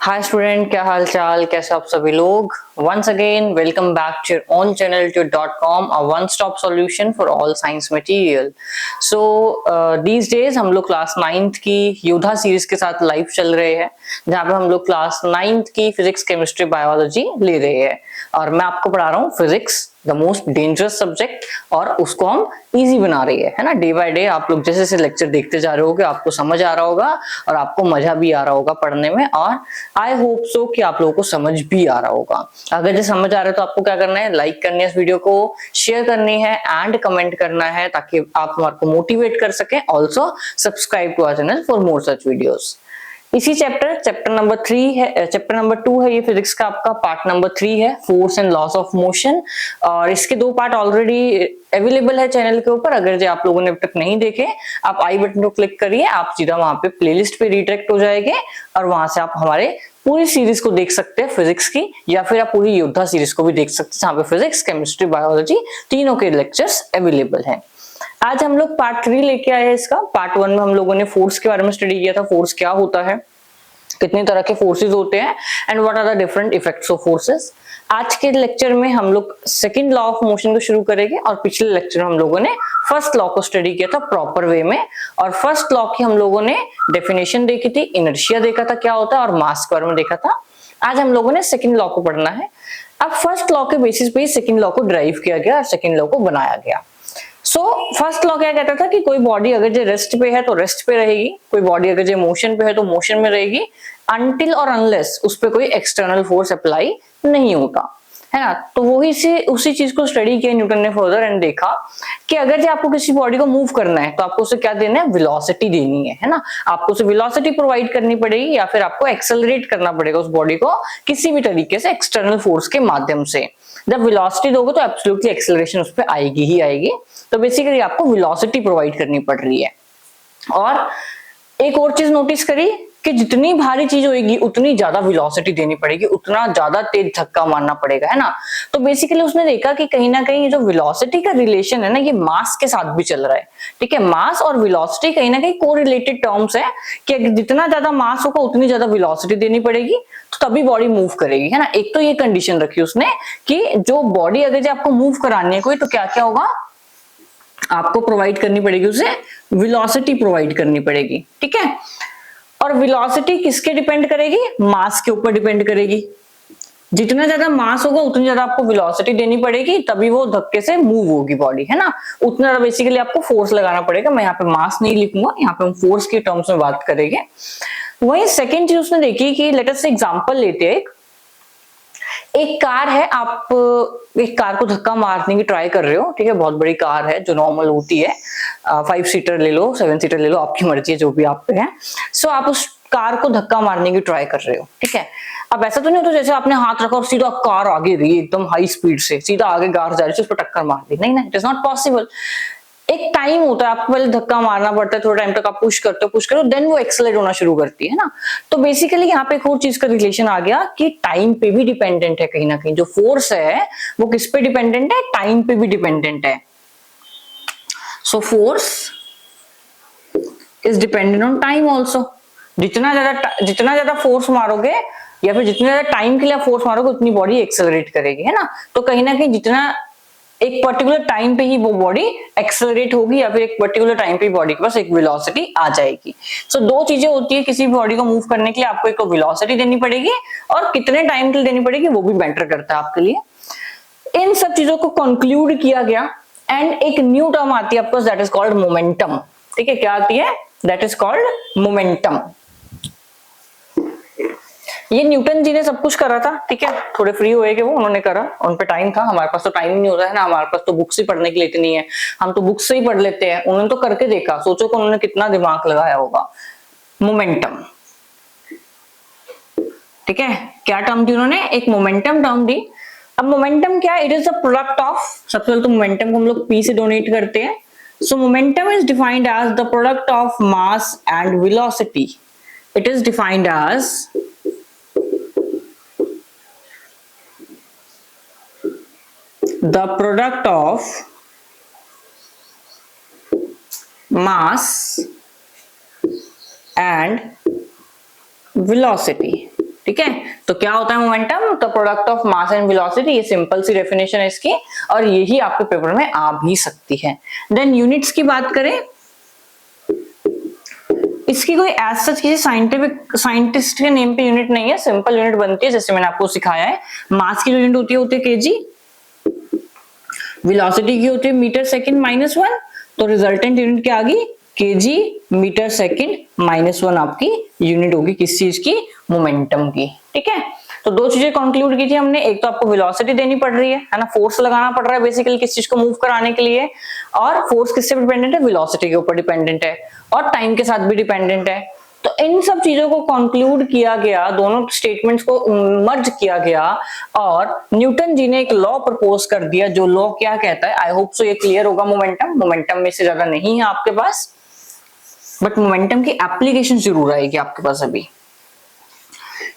Hi student, क्या हाल चाल, कैसे आप सभी लोग। Once again welcome back to your own channel .com, a one stop solution for all science material. So these days हम लोग क्लास 9th की योद्धा सीरीज के साथ लाइव चल रहे हैं, जहाँ पे हम लोग क्लास 9th की फिजिक्स, केमिस्ट्री, बायोलॉजी ले रहे हैं। और मैं आपको पढ़ा रहा हूँ physics, the most dangerous subject, और उसको हम इजी बना रही है ना। डे बाय डे आप लोग जैसे जैसे लेक्चर देखते जा रहे होगे, आपको समझ आ रहा होगा और आपको मजा भी आ रहा होगा पढ़ने में। और आई होप सो कि आप लोगों को समझ भी आ रहा होगा। अगर जो समझ आ रहा है तो आपको क्या करना है, लाइक करनी है इस वीडियो को, शेयर करनी है एंड कमेंट करना है, ताकि आप हमारे को मोटिवेट कर सकें। Also subscribe to our channel for more such videos. इसी चैप्टर नंबर 3 है, चैप्टर नंबर 2 है ये फिजिक्स का, आपका पार्ट नंबर 3 है, force and loss of motion. और इसके 2 पार्ट ऑलरेडी अवेलेबल है चैनल के ऊपर। अगर जो आप लोगों ने अब तक नहीं देखे, आप आई बटन को क्लिक करिए, आप सीधा वहां पे प्लेलिस्ट पे रिडायरेक्ट हो जाएंगे और वहां से आप हमारे पूरी सीरीज को देख सकते हैं फिजिक्स की, या फिर आप पूरी योद्धा सीरीज को भी देख सकते हैं, जहां पे फिजिक्स, केमिस्ट्री, बायोलॉजी तीनों के लेक्चर्स अवेलेबल हैं। आज हम लोग पार्ट 3 लेके आए हैं इसका। पार्ट 1 में हम लोगों ने फोर्स के बारे में स्टडी किया था, फोर्स क्या होता है, कितनी तरह के फोर्सेस होते हैं and what are the different effects of forces. आज के लेक्चर में हम लोग सेकंड लॉ ऑफ मोशन को शुरू करेंगे, और पिछले लेक्चर में हम लोगों ने फर्स्ट लॉ को स्टडी किया था प्रॉपर वे में। और फर्स्ट लॉ की हम लोगों ने डेफिनेशन देखी थी, इनर्शिया देखा था क्या होता है, और मास के बारे में देखा था। आज हम लोगों ने सेकंड लॉ को पढ़ना है। अब फर्स्ट लॉ के बेसिस पे ही सेकंड लॉ को ड्राइव किया गया और सेकंड लॉ को बनाया गया। सो फर्स्ट लॉ क्या कहता था कि कोई बॉडी अगर जो रेस्ट पे है तो रेस्ट पे रहेगी, कोई बॉडी अगर जो मोशन पे है तो मोशन में रहेगी, अनटिल और अनलेस उस पर कोई एक्सटर्नल फोर्स अप्लाई नहीं होता है ना। तो वही से उसी चीज को स्टडी किया न्यूटन ने फर्दर एंड देखा कि अगर जो आपको किसी बॉडी को मूव करना है तो आपको उसे क्या देना है, वेलोसिटी देनी है ना। आपको उसे वेलोसिटी प्रोवाइड करनी पड़ेगी, या फिर आपको एक्सेलरेट करना पड़ेगा उस बॉडी को किसी भी तरीके से एक्सटर्नल फोर्स के माध्यम से। जब वेलोसिटी दोगे तो एब्सोल्युटली एक्सेलरेशन उस पर आएगी ही आएगी। तो बेसिकली आपको वेलोसिटी प्रोवाइड करनी पड़ रही है। और एक और चीज नोटिस करी कि जितनी भारी चीज होगी उतनी ज्यादा वेलोसिटी देनी पड़ेगी, उतना ज्यादा तेज धक्का मारना पड़ेगा, है ना। तो बेसिकली उसने देखा कि कहीं ना कहीं जो वेलोसिटी का रिलेशन है ना, ये मास के साथ भी चल रहा है। ठीक है, मास और वेलोसिटी कहीं ना कहीं कोरिलेटेड टर्म्स है कि जितना ज्यादा मास होगा उतनी ज्यादा वेलोसिटी देनी पड़ेगी, तो तभी बॉडी मूव करेगी, है ना। एक तो ये कंडीशन रखी उसने कि जो बॉडी अगर जो आपको मूव करानी है कोई, तो क्या क्या होगा, आपको प्रोवाइड करनी पड़ेगी, उसे वेलोसिटी प्रोवाइड करनी पड़ेगी। ठीक है, और वेलोसिटी किसके डिपेंड करेगी, मास के ऊपर डिपेंड करेगी। जितना ज्यादा मास होगा उतनी ज्यादा आपको वेलोसिटी देनी पड़ेगी, तभी वो धक्के से मूव होगी बॉडी, है ना। उतना ज्यादा बेसिकली आपको फोर्स लगाना पड़ेगा। मैं यहाँ पे मास नहीं लिखूंगा, यहाँ पे हम फोर्स के टर्म्स में बात करेंगे। वही सेकेंड चीज उसने देखी कि लेट अस एग्जांपल लेते हैं, एक कार है, आप एक कार को धक्का मारने की ट्राई कर रहे हो। ठीक है, बहुत बड़ी कार है जो नॉर्मल होती है, 5 सीटर ले लो, 7 सीटर ले लो, आपकी मर्जी है, जो भी आप पे है। सो आप उस कार को धक्का मारने की ट्राई कर रहे हो। ठीक है, अब ऐसा तो नहीं होता जैसे आपने हाथ रखा और सीधा कार आगे रही एकदम हाई स्पीड से, सीधा आगे कार जा रही है, उस पर टक्कर मार दी, नहीं ना, इट इज नॉट पॉसिबल। एक टाइम होता है, आपको पहले धक्का मारना पड़ता है, थोड़ा टाइम तक आप पुश करते हो, देन वो एक्सेलरेट होना शुरू करती है ना। तो बेसिकली यहाँ पे एक और चीज का रिलेशन आ गया कि टाइम पे भी डिपेंडेंट है कहीं ना कहीं। जो फोर्स है वो किस पे डिपेंडेंट है, टाइम पे भी डिपेंडेंट है। सो force is dependent on time also. जितना ज्यादा फोर्स मारोगे, या फिर जितना ज्यादा टाइम के लिए फोर्स मारोगे, उतनी बॉडी एक्सेलरेट करेगी, है ना। तो कहीं ना कहीं जितना एक पर्टिकुलर टाइम पे ही वो बॉडी एक्सेलरेट होगी, या फिर एक पर्टिकुलर टाइम पे बॉडी के पास एक वेलोसिटी आ जाएगी। सो दो चीजें होती है किसी भी बॉडी को मूव करने के लिए, आपको एक तो वेलोसिटी देनी पड़ेगी, और कितने टाइम के लिए देनी पड़ेगी वो भी मैटर करता है आपके लिए। इन सब चीजों को कंक्लूड किया गया, एंड एक न्यू टर्म आती है आपको, दैट इज कॉल्ड मोमेंटम। ठीक है, क्या आती है, दैट इज कॉल्ड मोमेंटम। ये न्यूटन जी ने सब कुछ करा था। ठीक है, थोड़े फ्री हुए कि वो उन्होंने करा, उन पे टाइम था, हमारे पास तो टाइम नहीं होता है ना, हमारे पास तो बुक्स ही पढ़ने के लिए इतनी है, हम तो बुक्स से ही पढ़ लेते हैं। उन्होंने तो करके देखा, सोचो कि उन्होंने कितना दिमाग लगाया होगा। मोमेंटम, ठीक है, क्या टर्म दी उन्होंने, एक मोमेंटम टर्म दी। अब मोमेंटम क्या है, it is the product of, सबसे पहले तो मोमेंटम को हम लोग पी से डोनेट करते हैं। So momentum is defined as the product of mass and velocity. It is defined as the product of mass and velocity। ठीक है, तो क्या होता है momentum? The product of mass and velocity. ये सिंपल सी डेफिनेशन है इसकी, और यही आपके पेपर में आ भी सकती है। देन यूनिट्स की बात करें, इसकी कोई एज सच किसी साइंटिस्ट के नेम पे यूनिट नहीं है, सिंपल यूनिट बनती है जैसे मैंने आपको सिखाया है। मास की जो यूनिट होती है केजी, वेलोसिटी की होती है मीटर सेकंड -1, तो रिजल्टेंट यूनिट क्या आ गई? केजी मीटर सेकंड -1 आपकी यूनिट होगी किस चीज की? मोमेंटम की। ठीक है, तो दो चीजें कंक्लूड की थी हमने, एक तो आपको वेलोसिटी देनी पड़ रही है ना, फोर्स लगाना पड़ रहा है बेसिकली किस चीज को मूव कराने के लिए, और फोर्स किससे डिपेंडेंट है? वेलोसिटी के ऊपर डिपेंडेंट है, और टाइम के साथ भी डिपेंडेंट है। तो इन सब चीजों को कंक्लूड किया गया, दोनों स्टेटमेंट्स को मर्ज किया गया, और न्यूटन जी ने एक लॉ प्रपोज कर दिया। जो लॉ क्या कहता है, आई होप सो ये क्लियर होगा। मोमेंटम में से ज्यादा नहीं है आपके पास, बट मोमेंटम की एप्लीकेशन जरूर आएगी आपके पास। अभी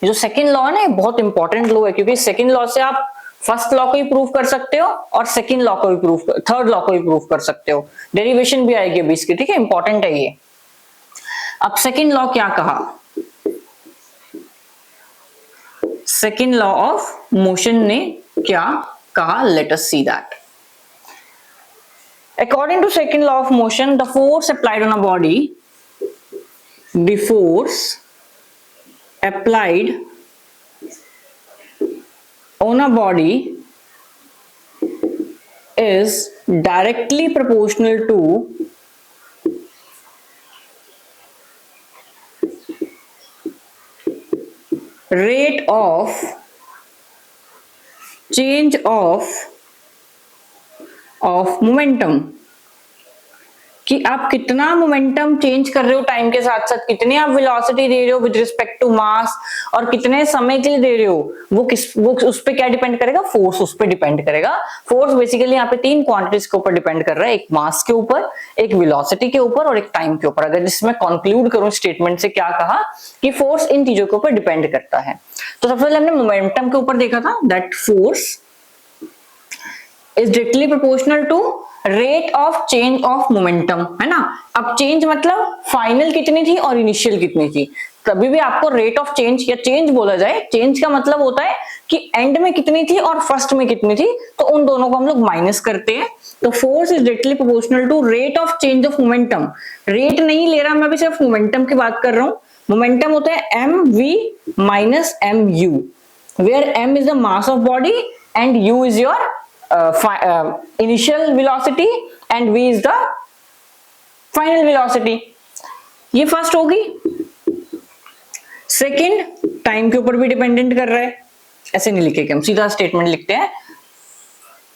जो सेकंड लॉ है ना, बहुत इंपॉर्टेंट लॉ है, क्योंकि सेकंड लॉ से आप फर्स्ट लॉ को ही प्रूव कर सकते हो, और सेकंड लॉ को भी थर्ड लॉ को भी प्रूव कर सकते हो। डेरिवेशन भी आएगी अभी इसकी, ठीक है, इंपॉर्टेंट है ये। अब सेकंड लॉ क्या कहा? सेकंड लॉ ऑफ मोशन ने क्या कहा? Let us see that. According to second law of motion, the force applied on a body, the force applied on a body is directly proportional to rate of change of momentum। कि आप कितना momentum change कर रहे हो time के साथ साथ, कितनी आप वेलोसिटी दे रहे हो विद रिस्पेक्ट टू मास, और कितने समय के लिए दे रहे हो, वो उस पे क्या डिपेंड करेगा? फोर्स उस पे डिपेंड करेगा। फोर्स बेसिकली यहाँ पे तीन क्वांटिटीज के ऊपर डिपेंड कर रहा है, एक मास के ऊपर, एक वेलोसिटी के ऊपर, और एक टाइम के ऊपर। अगर जिसमें कंक्लूड करूं स्टेटमेंट से, क्या कहा कि फोर्स इन चीजों के ऊपर डिपेंड करता है। तो सबसे पहले हमने मोमेंटम के ऊपर देखा था, that force is directly proportional to rate of change of momentum, है ना। अब चेंज मतलब फाइनल कितनी थी और इनिशियल कितनी थी। कभी भी आपको रेट ऑफ चेंज या चेंज बोला जाए, चेंज का मतलब होता है कि एंड में कितनी थी और फर्स्ट में कितनी थी, तो उन दोनों को हम लोग माइनस करते हैं। तो force is directly proportional to rate of change of momentum. Rate नहीं ले रहा मैं, अभी सिर्फ मोमेंटम की बात कर रहा हूं। मोमेंटम होता है mv minus mu, where m is the mass of body and u is your initial velocity and v is the final velocity। ये फर्स्ट होगी। सेकंड टाइम के ऊपर भी डिपेंडेंट कर रहा है, ऐसे नहीं लिखेंगे हम, सीधा स्टेटमेंट लिखते हैं,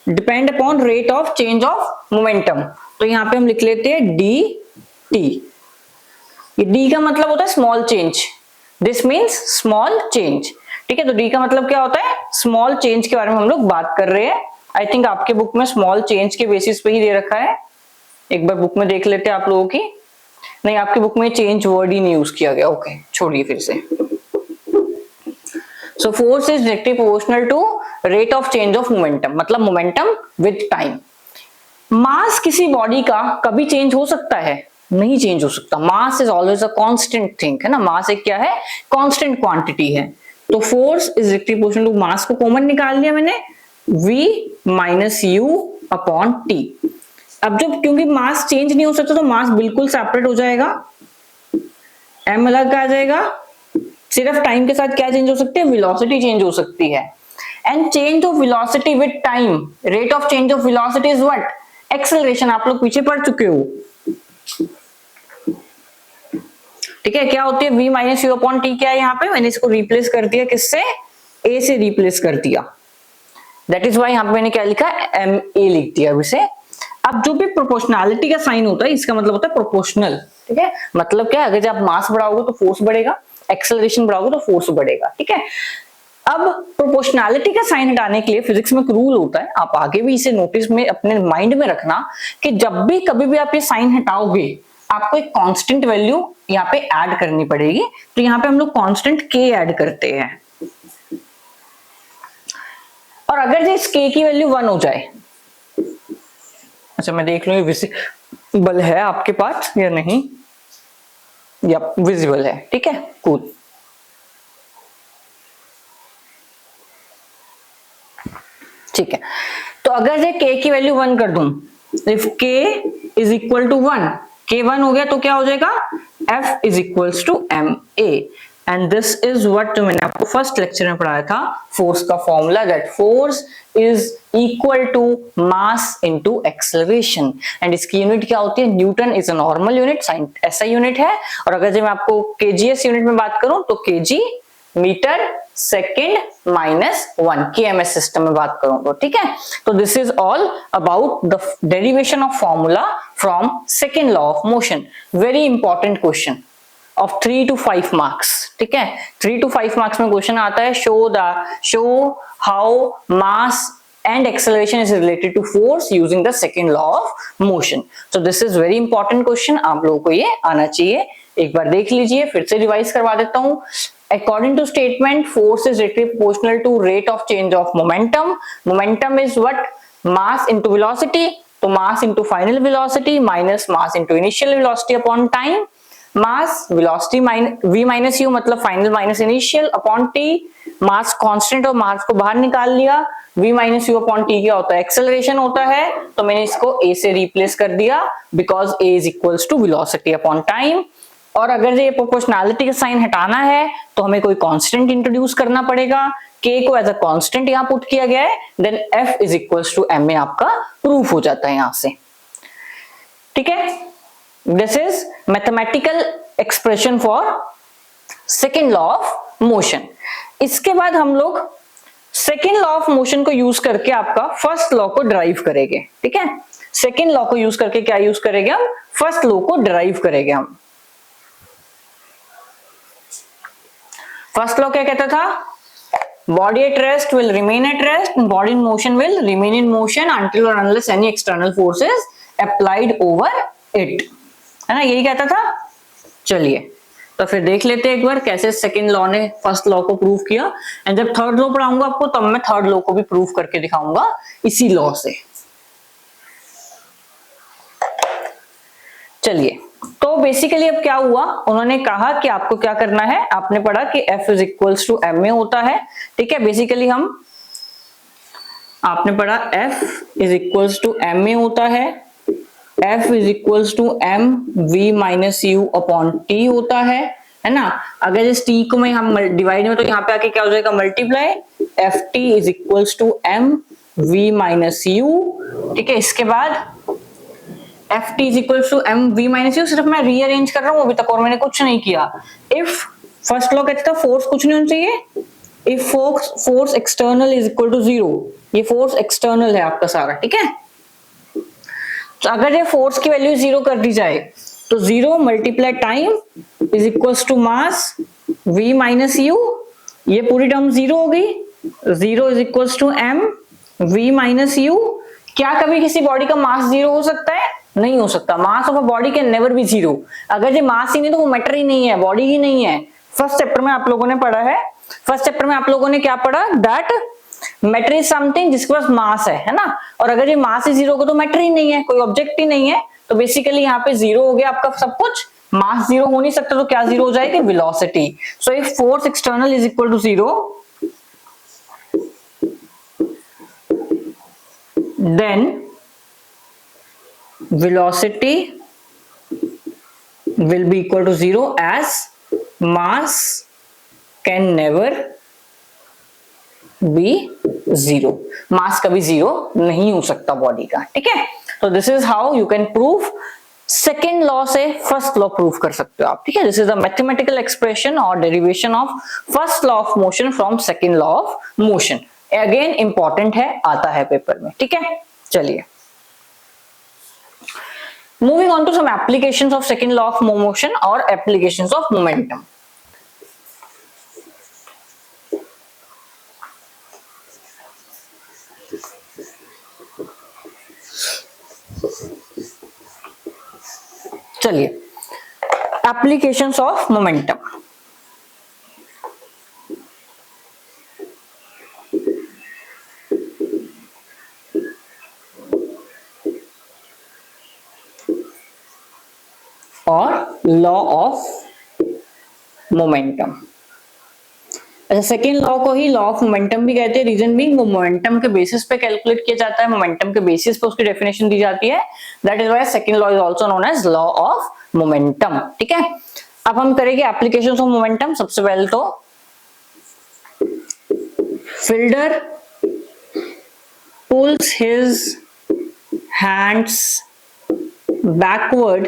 depend upon rate of change of momentum. तो यहां पे हम लिख लेते हैं dt। ये d का मतलब होता है small change, this means small change. ठीक है, तो d का मतलब क्या होता है? स्मॉल चेंज के बारे में हम लोग बात कर रहे हैं। आई थिंक आपके बुक में स्मॉल चेंज के बेसिस पे ही दे रखा है, एक बार बुक में देख लेते हैं आप लोगों की। नहीं, आपकी बुक में चेंज वर्ड ही नहीं यूज किया गया। ओके, छोड़िए फिर से। So force is directly proportional to rate of change of momentum, मतलब मोमेंटम विद टाइम। मास किसी बॉडी का कभी चेंज हो सकता है? नहीं चेंज हो सकता। Mass is always a constant thing, है ना। मास एक क्या है? कांस्टेंट क्वांटिटी है। तो force is directly proportional to, mass को कॉमन निकाल लिया मैंने, v minus u upon t। अब जब क्योंकि मास चेंज नहीं हो सकता, तो मास बिल्कुल सेपरेट हो जाएगा, m अलग आ जाएगा। सिर्फ टाइम के साथ क्या चेंज हो सकती है? वेलोसिटी चेंज हो सकती है। And change of velocity with time, rate of change of velocity is what? Acceleration. आप लोग पीछे पढ़ चुके हो, ठीक है। क्या होती है v minus u upon t? क्या है यहाँ पे? मैंने इसको रिप्लेस कर दिया, किससे? a से रिप्लेस कर दिया। दैट इज वाई यहाँ पे मैंने क्या लिखा? एम ए लिख दिया इसे। अब जो भी प्रोपोर्शनैलिटी का साइन होता है, इसका मतलब होता है प्रोपोर्शनल। ठीक है, मतलब क्या है? अगर जब आप मास बढ़ाओगे तो फोर्स बढ़ेगा, एक्सेलरेशन बढ़ाओगे तो फोर्स बढ़ेगा। ठीक है, अब प्रोपोर्शनैलिटी का साइन हटाने के लिए फिजिक्स में एक रूल होता है, आप आगे भी इसे नोटिस में अपने माइंड में रखना, कि जब भी कभी भी आप ये साइन हटाओगे, आपको एक कांस्टेंट वैल्यू यहाँ पे ऐड करनी पड़ेगी। तो यहाँ पे हम लोग कांस्टेंट k ऐड करते हैं, और अगर इस k की वैल्यू 1 हो जाए, अच्छा मैं देख लूं विजिबल है आपके पास या नहीं, या विजिबल है, ठीक है, कूल। ठीक है, तो अगर ये k की वैल्यू 1 कर दूं, if k is equal to 1, k 1 हो गया तो क्या हो जाएगा, F is equals to ma, and this is what जो मैंने आपको फर्स्ट लेक्चर में पढ़ाया था, फोर्स का formula, that force is equal to mass into acceleration, and इसकी यूनिट क्या होती है, newton is a normal unit, ऐसा यूनिट है। और अगर जब मैं आपको केजीएस यूनिट में बात करूं तो KG metre second -1 KMS system में बात करूं तो, ठीक है। तो this is all about the derivation of formula from second law of motion. Very important question of 3 to 5 marks, ठीक है। 3 to 5 मार्क्स में क्वेश्चन आता है, show how mass and acceleration is related to force using the second law of motion. So this is very important question, आप लोगों को ये आना चाहिए। एक बार देख लीजिए, फिर से रिवाइज करवा देता हूँ। According to statement, force is directly proportional to rate of change of momentum. Momentum is what? Mass into velocity. तो mass into final velocity minus mass into initial velocity upon time. Mass velocity v minus u मतलब final minus initial upon t, mass constant और mass को बाहर निकाल लिया, v minus u upon t क्या होता है, एक्सेलरेशन होता है, तो मैंने इसको a से रिप्लेस कर दिया because a is equals to velocity upon time. और अगर ये प्रोपोर्शनैलिटी का साइन हटाना है तो हमें कोई कांस्टेंट इंट्रोड्यूस करना पड़ेगा, k को एज अ कांस्टेंट यहाँ पुट किया गया है, then f is equals to ma आपका प्रूफ हो जाता है यहां से, ठीक है। This is mathematical expression for second law of motion. इसके बाद हम लोग second law of motion को यूज करके आपका first law को derive करेंगे, ठीक है। second law को यूज करके क्या यूज करेंगे हम, first law को derive करेंगे हम। first law क्या कहता था, body at rest will remain at rest and body in motion will remain in motion until or unless any external force is applied over it, है ना, यही कहता था। चलिए तो फिर देख लेते हैं एक बार कैसे सेकंड लॉ ने फर्स्ट लॉ को प्रूव किया, एंड जब थर्ड लॉ पढ़ाऊंगा आपको तब मैं थर्ड लॉ को भी प्रूव करके दिखाऊंगा इसी लॉ से। चलिए तो बेसिकली अब क्या हुआ, उन्होंने कहा कि आपको क्या करना है, आपने पढ़ा कि F is equals to ma होता है, ठीक है। बेसिकली आपने पढ़ा F is equals to ma होता है, F is equals to m v minus u upon t होता है ना। अगर इस t को मैं हम डिवाइड में तो यहाँ पे आके क्या हो जाएगा, multiply, F T is equals to m v minus u, ठीक है। इसके बाद F T is equals to m v minus u, सिर्फ मैं रीअरेंज कर रहा हूँ अभी तक और मैंने कुछ नहीं किया। इफ फर्स्ट लॉ कहता था फोर्स कुछ नहीं होना चाहिए, if force external is equal to 0, ये फोर्स एक्सटर्नल है आपका सारा, ठीक है। तो अगर ये फोर्स की वैल्यू 0 कर दी जाए तो 0 multiply time is equals to mass v minus u, ये पूरी टर्म 0 हो गई, 0 is equals to m v minus u. क्या कभी किसी बॉडी का मास 0 हो सकता है, नहीं हो सकता। Mass of a body can never be 0। अगर ये मास ही नहीं तो वो मैटर ही नहीं है, बॉडी ही नहीं है। फर्स्ट चैप्टर में आप लोगों ने पढ़ा है, फर्स्ट चैप्टर में आप लोगों ने क्या पढ़ा, दैट मैटर इज समथिंग जिसके पास मास है ना। और अगर ये मास ही 0 होगा तो मैटर ही नहीं है, कोई ऑब्जेक्ट ही नहीं है। तो बेसिकली यहाँ पे 0 हो गया आपका सब कुछ, मास 0 हो नहीं सकता तो क्या 0 हो जाएगी, velocity. So if force external is equal to 0 then velocity will be equal to 0 as mass can never be 0। मास कभी 0 नहीं हो सकता बॉडी का, ठीक है। तो this is how you can prove second law से फर्स्ट लॉ प्रूव कर सकते हो आप, ठीक है। This is a mathematical expression और derivation of first law of motion from second law of motion. Again important है, आता है पेपर में, ठीक है। चलिए moving on to some applications of second law of motion or applications of momentum. चलिए applications of momentum. और law of momentum. Second law को ही लॉ ऑफ मोमेंटम भी कहते हैं। रीजन बीइंग वो मोमेंटम के बेसिस पे कैलकुलेट किया जाता है, मोमेंटम के बेसिस पे उसकी डेफिनेशन दी जाती है। That is why second law is also known as law of momentum. ठीक है, अब हम करेंगे एप्लीकेशंस ऑफ मोमेंटम। सबसे पहले तो fielder pulls his hands backward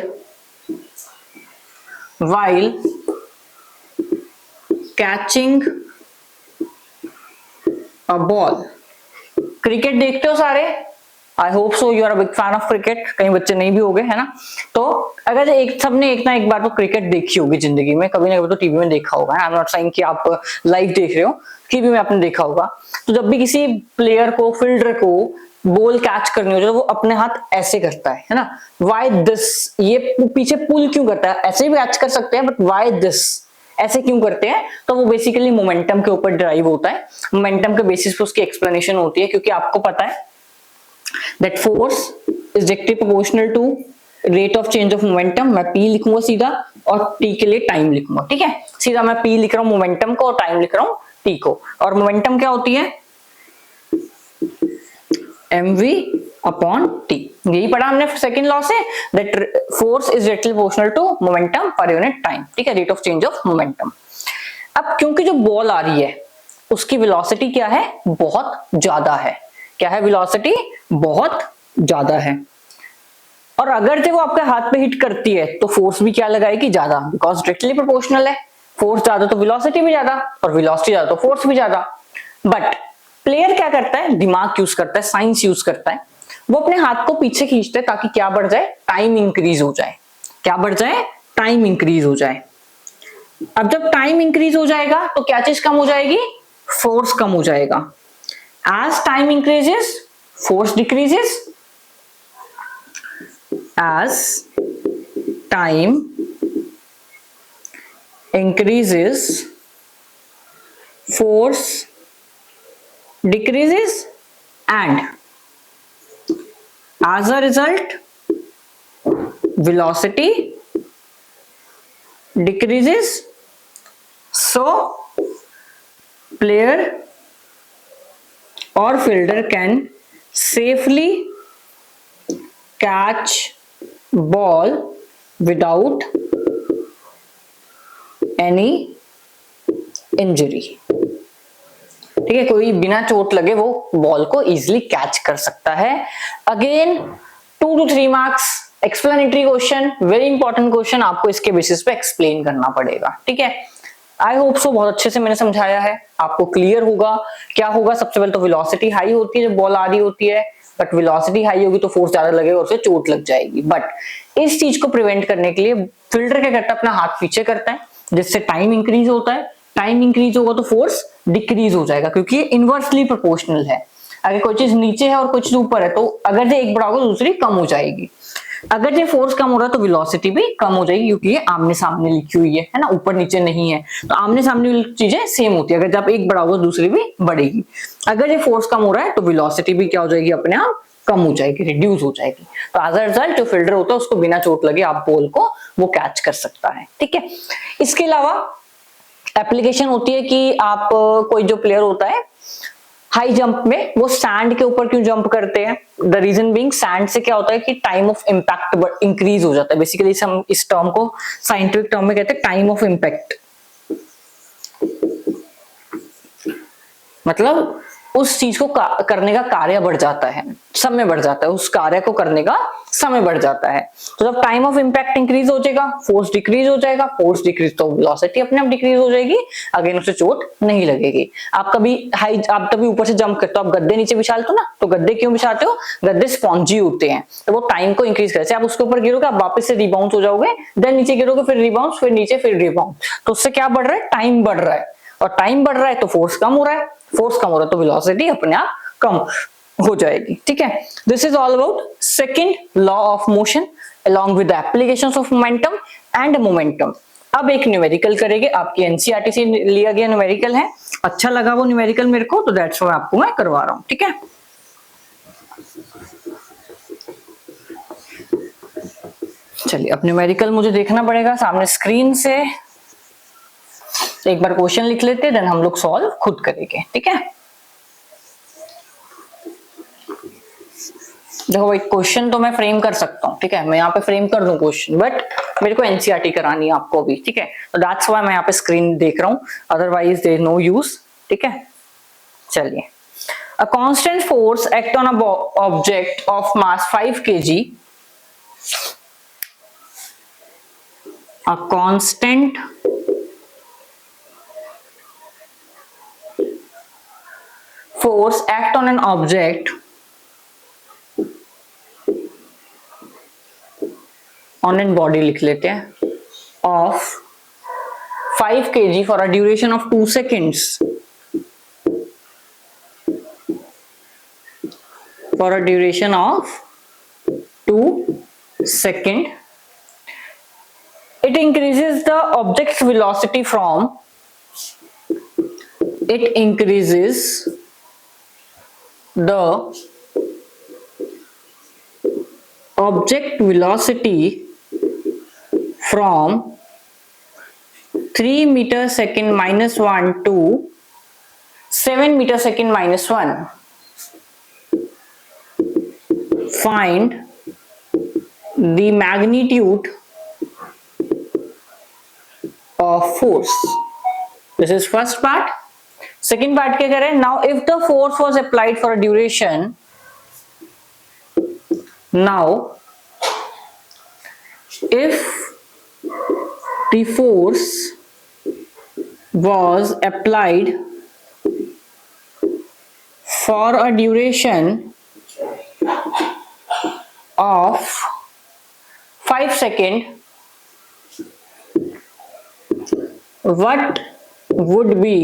while catching a ball। Cricket देखते हो सारे? I hope so you are a big fan of cricket. कहीं बच्चे नहीं भी हो गए, है ना? तो अगर एक सबने एक ना एक बार तो क्रिकेट देखी होगी जिंदगी में, कभी ना कभी तो टीवी में देखा होगा। आई एम नॉट सेइंग कि आप लाइव देख रहे हो, टीवी में आपने देखा होगा। तो जब भी किसी प्लेयर को, फील्डर को बॉल कैच करनी हो तो वो अपने हाथ ऐसे करता है ना? Why this? ये पीछे पुल क्यों करता है? ऐसे भी कैच कर सकते हैं, बट व्हाई दिस? ऐसे क्यों करते हैं? तो वो बेसिकली मोमेंटम के ऊपर ड्राइव होता है। मोमेंटम के बेसिस पे उसकी एक्सप्लेनेशन होती है, क्योंकि आपको पता है that force is directly proportional to rate of change of momentum. मैं पी लिखूंगा सीधा और टी के लिए टाइम लिखूंगा। ठीक है, सीधा मैं पी लिख रहा हूं मोमेंटम को और टाइम लिख रहा हूं टी को। और मोमेंटम क्या होती है? mv upon T. यही पढ़ा हमने सेकंड लॉ से, that force is directly proportional to momentum per unit time. ठीक है, rate of change of momentum. अब क्योंकि जो बॉल आ रही है उसकी वेलोसिटी क्या है? बहुत ज्यादा है। क्या है? वेलोसिटी बहुत ज्यादा है। और अगर जब वो आपके हाथ पे हिट करती है तो फोर्स भी क्या लगाएगी? ज्यादा, बिकॉज डायरेक्टली प्रोपोर्शनल है। फोर्स ज्यादा तो वेलोसिटी भी ज्यादा, और वेलोसिटी ज्यादा तो फोर्स भी ज्यादा। बट प्लेयर क्या करता है? दिमाग यूज करता है, साइंस यूज करता है। वो अपने हाथ को पीछे खींचते हैं ताकि क्या बढ़ जाए? टाइम इंक्रीज हो जाए। क्या बढ़ जाए? टाइम इंक्रीज हो जाए। अब जब टाइम इंक्रीज हो जाएगा तो क्या चीज कम हो जाएगी? फोर्स कम हो जाएगा। As time increases force decreases, as time increases force decreases, and as a result velocity decreases, so player or fielder can safely catch ball without any injury। ठीक है, कोई बिना चोट लगे वो बॉल को इजीली कैच कर सकता है। Again 2 to 3 marks explanatory question, very important question. आपको इसके बेसिस पे एक्सप्लेन करना पड़ेगा। ठीक है, आई होप सो बहुत अच्छे से मैंने समझाया है, आपको क्लियर होगा। क्या होगा? सबसे पहले तो वेलोसिटी हाई होती है जब बॉल आ रही होती है, बट वेलोसिटी हाई होगी तो फोर्स ज्यादा लगेगा और उसे चोट लग जाएगी। बट इस चीज को प्रिवेंट करने के लिए फील्डर क्या करता है? अपना हाथ पीछे करता है, जिससे टाइम इंक्रीज होता है। टाइम इंक्रीज होगा तो फोर्स डिक्रीज हो जाएगा, क्योंकि ये इनवर्सली प्रोपोर्शनल है। अगर कोई चीज नीचे है और कुछ ऊपर है तो अगर जो एक बढ़ाओगे दूसरी कम हो जाएगी। अगर ये फोर्स कम हो रहा है तो वेलोसिटी भी कम हो जाएगी, क्योंकि ये आमने सामने लिखी हुई है ना, ऊपर नीचे नहीं है। तो आमने सामने चीजें सेम होती है, अगर जब एक बढ़ाओगे दूसरी भी बढ़ेगी। अगर ये फोर्स कम हो रहा है तो वेलोसिटी भी क्या हो जाएगी? अपने आप कम हो जाएगी, रिड्यूस हो जाएगी। तो एज अ रिजल्ट जो फील्डर होता है उसको बिना चोट लगे आप बॉल को वो कैच कर सकता है। ठीक है, इसके अलावा एप्लीकेशन होती है कि आप कोई जो प्लेयर होता है हाई जंप में, वो सैंड के ऊपर क्यों जंप करते हैं? द रीजन बीइंग सैंड से क्या होता है कि टाइम ऑफ इम्पैक्ट इंक्रीज हो जाता है। बेसिकली हम इस टर्म को साइंटिफिक टर्म में कहते हैं टाइम ऑफ इम्पैक्ट। मतलब उस चीज को करने का कार्य बढ़ जाता है, समय बढ़ जाता है, उस कार्य को करने का समय बढ़ जाता है। तो जब टाइम ऑफ इम्पैक्ट इंक्रीज हो जाएगा, फोर्स डिक्रीज हो जाएगा, फोर्स डिक्रीज तो वेलोसिटी अपने आप डिक्रीज हो जाएगी, अगेन उसे चोट नहीं लगेगी। आप कभी ऊपर से जंप करते हो, आप गद्दे नीचे बिछाते हो ना, तो गद्दे क्यों बिछाते हो? गद्दे स्पॉन्जी होते हैं, तो वो टाइम को इंक्रीज करते हैं। आप उसके ऊपर गिरोगे, आप वापस से रिबाउंस हो जाओगे, देन नीचे गिरोगे, फिर रिबाउंस, फिर नीचे, फिर रिबाउंस। तो उससे क्या बढ़ रहा है? टाइम बढ़ रहा है, और टाइम बढ़ रहा है तो फोर्स कम हो रहा है, फोर्स कम हो रहा है तो वेलोसिटी अपने आप कम हो जाएगी। ठीक है, this is all about second law of motion along with the applications of momentum and momentum। अब एक न्यूमेरिकल करेंगे, आपकी एनसीईआरटी से लिया गया न्यूमेरिकल है। अच्छा लगा वो न्यूमेरिकल मेरे को, तो दैट्स व्हाई आपको मैं करवा रहा हूं। ठीक है, चलिए अब न्यूमेरिकल मुझे देखना पड़ेगा सामने स्क्रीन से। तो एक बार क्वेश्चन लिख लेते, देन हम लोग सॉल्व खुद करेंगे, ठीक है। देखो भाई क्वेश्चन तो मैं फ्रेम कर सकता हूँ, ठीक है, मैं यहाँ पे फ्रेम कर दूं क्वेश्चन, बट मेरे को एनसीईआरटी करानी है आपको भी, ठीक है, तो दैट्स व्हाई मैं यहाँ पे स्क्रीन देख रहा हूँ, अदरवाइज देयर नो यूज, ठीक है। चलिए, a constant force act on a object of mass 5 kg, a constant force act on an object on an body लिख लेते हैं of 5 kg for a duration of 2 seconds, for a duration of 2 seconds, it increases the object's velocity from, it increases the object velocity from 3 meter second minus 1 to 7 meter second minus 1. Find the magnitude of force. This is first part. Second part क्या करें? Now if the force was applied for a duration, now if the force was applied for a duration of 5 seconds, what would be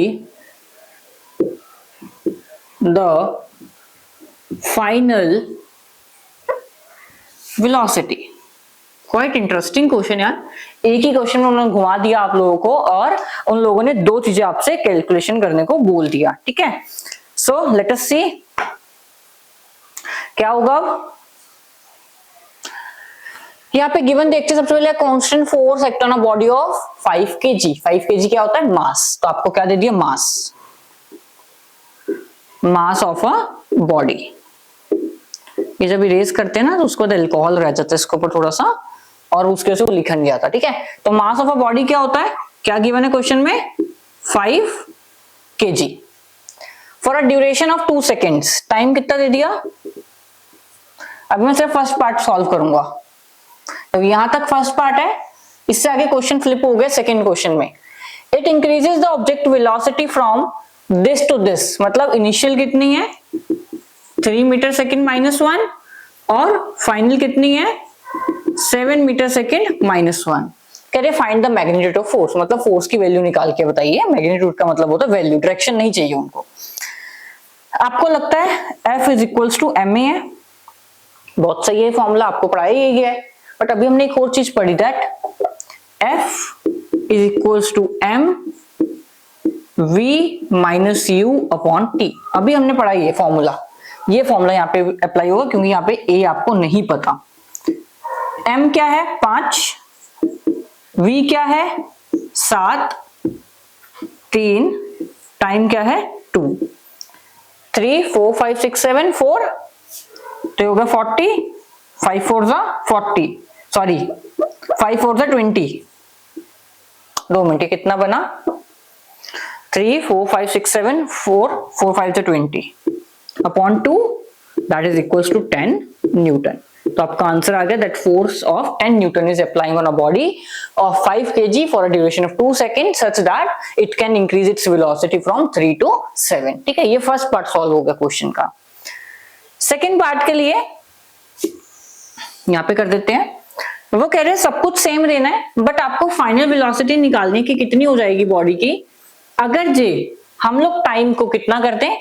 the final velocity? Quite interesting question यार, एक ही question में उन्होंने घुमा दिया आप लोगों को और उन लोगों ने दो चीजें आपसे कैलकुलेशन करने को बोल दिया, ठीक है। सो लेट अस सी क्या होगा। यहाँ पे गिवन देखते हैं सबसे पहले constant force act on a body of 5 kg। 5 kg क्या होता है? मास। तो आपको क्या दे दिया? मास, मास ऑफ अ बॉडी। ये जब इरेज करते हैं ना तो उसको अल्कोहल रह जाता है इसके ऊपर थोड़ा सा, और उसके वजह से वो लिखा नहीं जाता, ठीक है। तो मास ऑफ अ बॉडी क्या होता है? क्या गिवन है क्वेश्चन में? 5 kg for a duration of 2 seconds. Time कितना दे दिया? अब मैं सिर्फ फर्स्ट पार्ट सॉल्व करूंगा, तो यहां तक फर्स्ट पार्ट है, इससे आगे क्वेश्चन फ्लिप हो गया सेकेंड क्वेश्चन में। It increases the object velocity from this to this, मतलब इनिशियल कितनी है? 3 मीटर सेकेंड माइनस 1 और फाइनल कितनी है? 7 मीटर सेकेंड माइनस 1। कह रहे find the magnitude of force, मतलब फोर्स की वैल्यू निकाल के बताइए। मैग्नीट्यूड का मतलब होता है वैल्यू, डायरेक्शन नहीं चाहिए उनको। आपको लगता है F is equals to ma है, बहुत सही है फॉर्मूला, आपको पढ़ाया ही गया है, बट अभी हमने एक और चीज पढ़ी, that F is equals to m v minus u upon t। अभी हमने पढ़ा ये फॉर्मूला, ये फॉर्मूला यहाँ पे अप्लाई होगा क्योंकि यहाँ पे a आपको नहीं पता। m क्या है? 5, v क्या है? 7, 3, टाइम क्या है? 2, 3, 4, 5, 6, 7, 4, तो होगा 40, 5 4 जा 40, सॉरी 5 4 जा 20। 2 मिनट, कितना बना? 3, 4, 5, 6, 7, 4, 4 5 जा 20 upon 2, that is equals to 10 newton. तो आपका आंसर आ गया that force of 10 newton is applying on a body of 5 kg for a duration of 2 second such that it can increase its velocity from 3 to 7। ठीक है, ये first part solve हो गया question का। सेकंड पार्ट के लिए यहां पे कर देते हैं, वो कह रहे हैं सब कुछ सेम देना है बट आपको फाइनल वेलोसिटी निकालने की कितनी हो जाएगी बॉडी की, अगर जे हम लोग टाइम को कितना करते हैं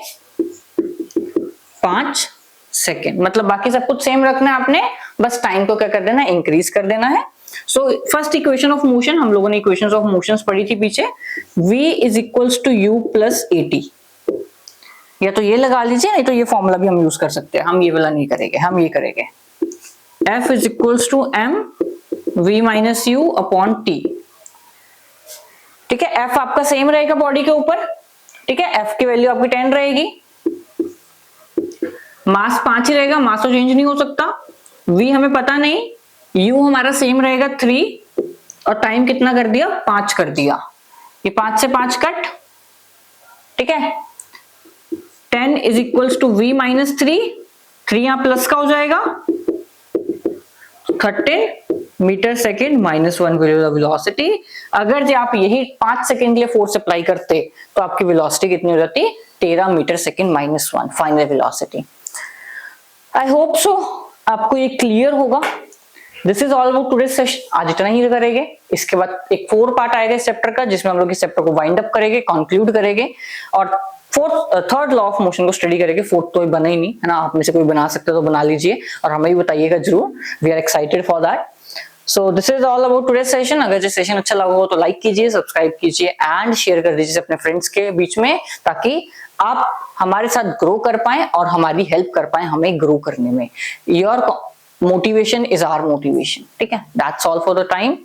5 सेकेंड, मतलब बाकी सब कुछ सेम रखना है आपने, बस टाइम को क्या कर देना है, इंक्रीज कर देना है। So first equation of motion, हम लोगों ने इक्वेशंस ऑफ मोशंस पढ़ी थी पीछे, v is equals to u plus at, या तो ये लगा लीजिए नहीं तो ये फॉर्मूला भी हम यूज कर सकते हैं, हम ये वाला नहीं करेंगे, हम ये करेंगे f is equals to m v minus u upon t। ठीक है, एफ आपका सेम रहेगा बॉडी के ऊपर, ठीक है, एफ की वैल्यू आपकी 10 रहेगी, मास 5 ही रहेगा, मास तो चेंज नहीं हो सकता, वी हमें पता नहीं, यू हमारा सेम रहेगा 3 और टाइम कितना कर दिया 5 कर दिया, ये 5 से 5 कट, ठीक है, 10 is equals to v minus 3 यहां प्लस का हो जाएगा, 13 मीटर सेकेंड माइनस 1 वेलोसिटी। अगर जो आप यही 5 सेकेंड के लिए फोर्स अप्लाई करते तो आपकी वेलोसिटी कितनी हो जाती, 13 metre second minus 1 final velocity. I hope so आपको ये क्लियर होगा। This is all about today session, आज इतना ही करेंगे, इसके बाद एक 4 पार्ट आएगा इस चैप्टर का, जिसमें हम लोग इस चैप्टर को वाइंड अप करेंगे, कंक्लूड करेंगे और थर्ड लॉ ऑफ मोशन को स्टडी करेंगे। फोर्थ तो बना ही नहीं है ना, आप में से कोई बना सकते हो तो बना लीजिए और हमें भी बताइएगा जरूर, we are excited for that. So this is all about today session. अगर ये सेशन अच्छा लगा हो तो लाइक कीजिए, सब्सक्राइब कीजिए एंड शेयर कर दीजिए अपने फ्रेंड्स के बीच में, ताकि आप हमारे साथ ग्रो कर पाए और हमारी हेल्प कर पाए हमें ग्रो करने में। Your motivation is our motivation, ठीक है। That's all for the time.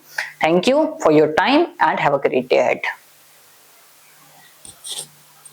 Thank you for your time and have a great day ahead.